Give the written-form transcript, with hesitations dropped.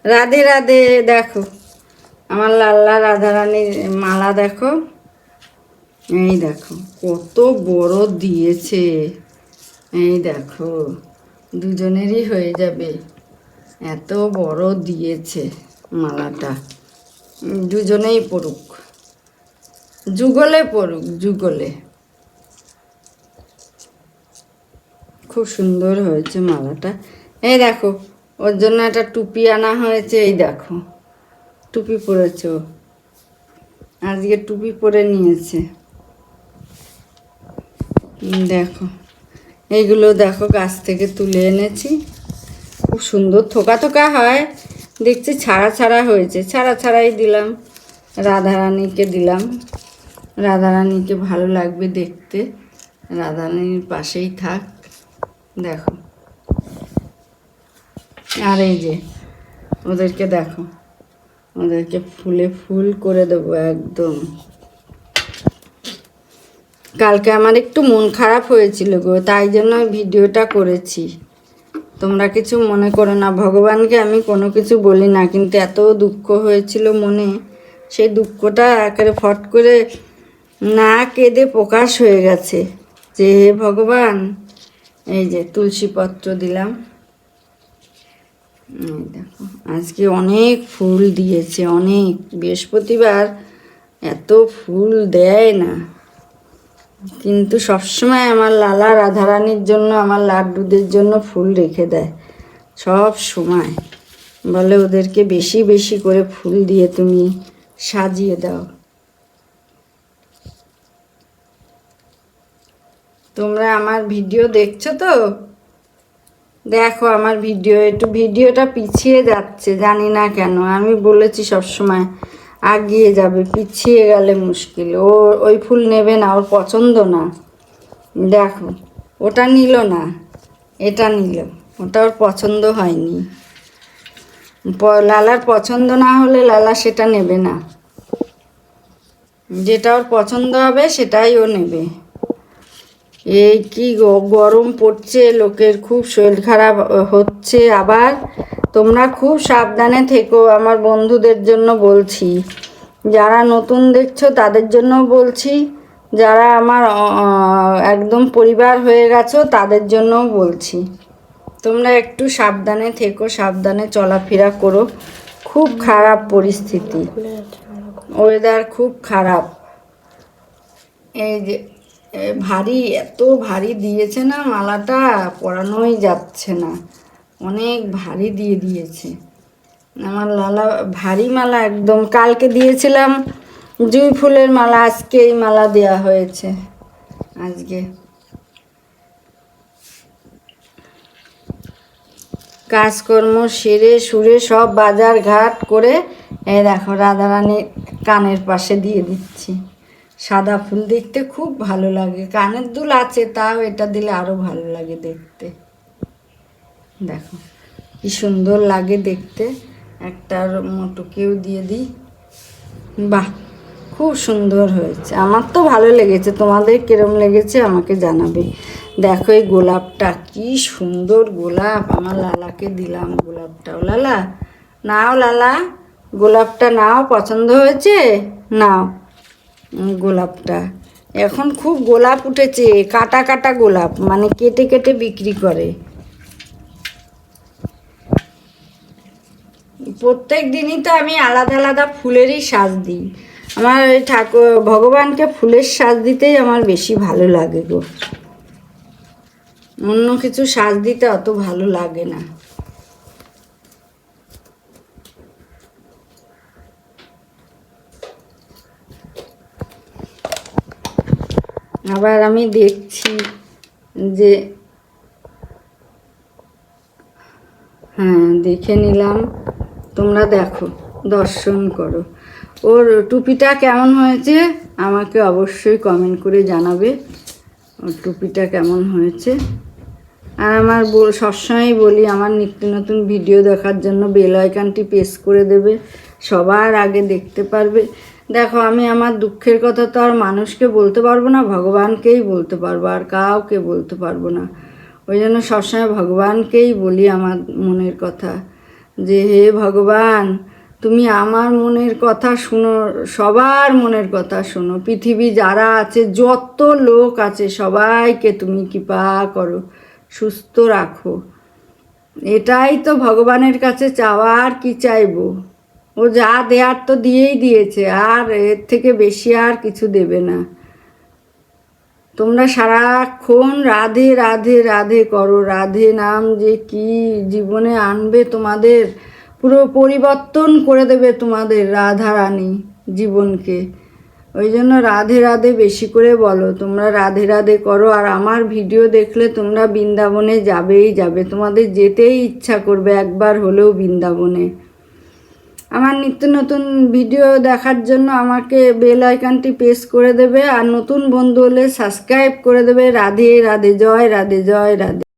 রাধে রাধে। দেখো আমার লাল্লা রাধারানীর মালা দেখো, এই দেখো কত বড় দিয়েছে। এই দেখো দুজনেরই হয়ে যাবে, এত বড় দিয়েছে মালাটা। দুজনেই পড়ুক, যুগলে পড়ুক, যুগলে। খুব সুন্দর হয়েছে মালাটা। এই দেখো ওর জন্য একটা টুপি আনা হয়েছে, এই দেখো টুপি পরেছে ও, আজকে টুপি পরে নিয়েছে। দেখো এইগুলো দেখো গাছ থেকে তুলে এনেছি, খুব সুন্দর থোকা থোকা হয়, দেখছি ছাড়া ছাড়া হয়েছে, ছাড়া ছাড়াই দিলাম, রাধারানীকে দিলাম। রাধারানীকে ভালো লাগবে দেখতে, রাধারানীর পাশেই থাক। দেখো আর এই যে ওদেরকে দেখো, ওদেরকে ফুলে ফুল করে দেবো একদম। কালকে আমার একটু মন খারাপ হয়েছিল গো, তাই জন্য ভিডিওটা করেছি। তোমরা কিছু মনে করো না, ভগবানকে আমি কোনো কিছু বলি না, কিন্তু এত দুঃখ হয়েছিল মনে, সেই দুঃখটা একেবারে ফট করে না কেঁদে প্রকাশ হয়ে গেছে যে হে ভগবান। এই যে তুলসী পত্র দিলাম, দেখো আজকে অনেক ফুল দিয়েছে, অনেক। বৃহস্পতিবার এত ফুল দেয় না, কিন্তু সবসময় আমার লালা রাধারানীর জন্য, আমার লাড্ডুদের জন্য ফুল রেখে দেয় সব সময়। বলে ওদেরকে বেশি বেশি করে ফুল দিয়ে তুমি সাজিয়ে দাও। তোমরা আমার ভিডিও দেখছো তো? দেখো আমার ভিডিওটা পিছিয়ে যাচ্ছে, জানি না কেন। আমি বলেছি সবসময় আগিয়ে যাবে, পিছিয়ে গেলে মুশকিল। ও ওই ফুল নেবে না, ওর পছন্দ না। দেখো ওটা নিল না, এটা নিল, ওটা ওর পছন্দ হয়নি। লালার পছন্দ না হলে লালা সেটা নেবে না, যেটা ওর পছন্দ হবে সেটাই ও নেবে। এই কি গরম পড়ছে, লোকের খুব শরীর খারাপ হচ্ছে। আবার তোমরা খুব সাবধানে থেকো, আমার বন্ধুদের জন্য বলছি, যারা নতুন দেখছো তাদের জন্য বলছি, যারা আমার একদম পরিবার হয়ে গেছো তাদের জন্যও বলছি। তোমরা একটু সাবধানে থেকো, সাবধানে চলাফেরা করো। খুব খারাপ পরিস্থিতি, ওয়েদার খুব খারাপ। এই যে ভারী, এত ভারী দিয়েছে না মালাটা, পরানোই যাচ্ছে না, অনেক ভারী দিয়ে দিয়েছে আমার লালা। ভারী মালা একদম। কালকে দিয়েছিলাম জুঁই ফুলের মালা, আজকে এই মালা দেওয়া হয়েছে। আজকে কাজকর্ম সেরে সুরে সব বাজার ঘাট করে এই দেখো রাধারানীর কানের পাশে দিয়ে দিচ্ছি। সাদা ফুল দেখতে খুব ভালো লাগে, কানের দুল আছে তাও এটা দিলে আরও ভালো লাগে দেখতে। দেখো কি সুন্দর লাগে দেখতে। একটার মোটুকেও দিয়ে দিই। বাহ খুব সুন্দর হয়েছে, আমার তো ভালো লেগেছে। তোমাদের কিরম লেগেছে আমাকে জানাবে। দেখো এই গোলাপটা কি সুন্দর গোলাপ, আমার লালাকে দিলাম গোলাপটা। ও লালা নাও, লালা গোলাপটা নাও, পছন্দ হয়েছে? নাও গোলাপটা। এখন খুব গোলাপ উঠেছে, কাটা কাটা গোলাপ, মানে কেটে কেটে বিক্রি করে। প্রত্যেক দিনই তো আমি আলাদা আলাদা ফুলেরই সাজ দিই। আমার ওই ঠাকুর ভগবানকে ফুলের সাজ দিতেই আমার বেশি ভালো লাগে গো, অন্য কিছু সাজ দিতে অত ভালো লাগে না। আবার আমি দেখছি যে, হ্যাঁ দেখে নিলাম, তোমরা দেখো দর্শন করো। ওর টুপিটা কেমন হয়েছে আমাকে অবশ্যই কমেন্ট করে জানাবে, ওর টুপিটা কেমন হয়েছে। আর আমার সবসময়ই বলি, আমার নিত্য নতুন ভিডিও দেখার জন্য বেল আইকনটি প্রেস করে দেবে, সবার আগে দেখতে পারবে। দেখো আমি আমার দুঃখের কথা তো আর মানুষকে বলতে পারবো না, ভগবানকেই বলতে পারবো, আর কাউকে বলতে পারবো না। ওই জন্য সবসময় ভগবানকেই বলি আমার মনের কথা। যে হে ভগবান, তুমি আমার মনের কথা শুনো, সবার মনের কথা শোনো, পৃথিবী যারা আছে, যত লোক আছে, সবাইকে তুমি কৃপা করো, সুস্থ রাখো। এটাই তো ভগবানের কাছে চাওয়া, আর কি চাইবো? ও যা দেয়ার তো দিয়েই দিয়েছে, আর এর থেকে বেশি আর কিছু দেবে না। তোমরা সারাক্ষণ রাধে রাধে রাধে করো। রাধে নাম যে কি জীবনে আনবে, তোমাদের পুরো পরিবর্তন করে দেবে তোমাদের রাধা রানী জীবনকে। ওই জন্য রাধে রাধে বেশি করে বলো, তোমরা রাধে রাধে করো। আর আমার ভিডিও দেখলে তোমরা বৃন্দাবনে যাবেই যাবে, তোমাদের যেতেই ইচ্ছা করবে একবার হলেও বৃন্দাবনে। আমার নিত্য নতুন ভিডিও দেখার জন্য আমাকে বেল আইকনটি প্রেস করে দেবে, আর নতুন বন্ধু হলে সাবস্ক্রাইব করে দেবে। রাধে রাধে, জয় রাধে, জয় রাধে।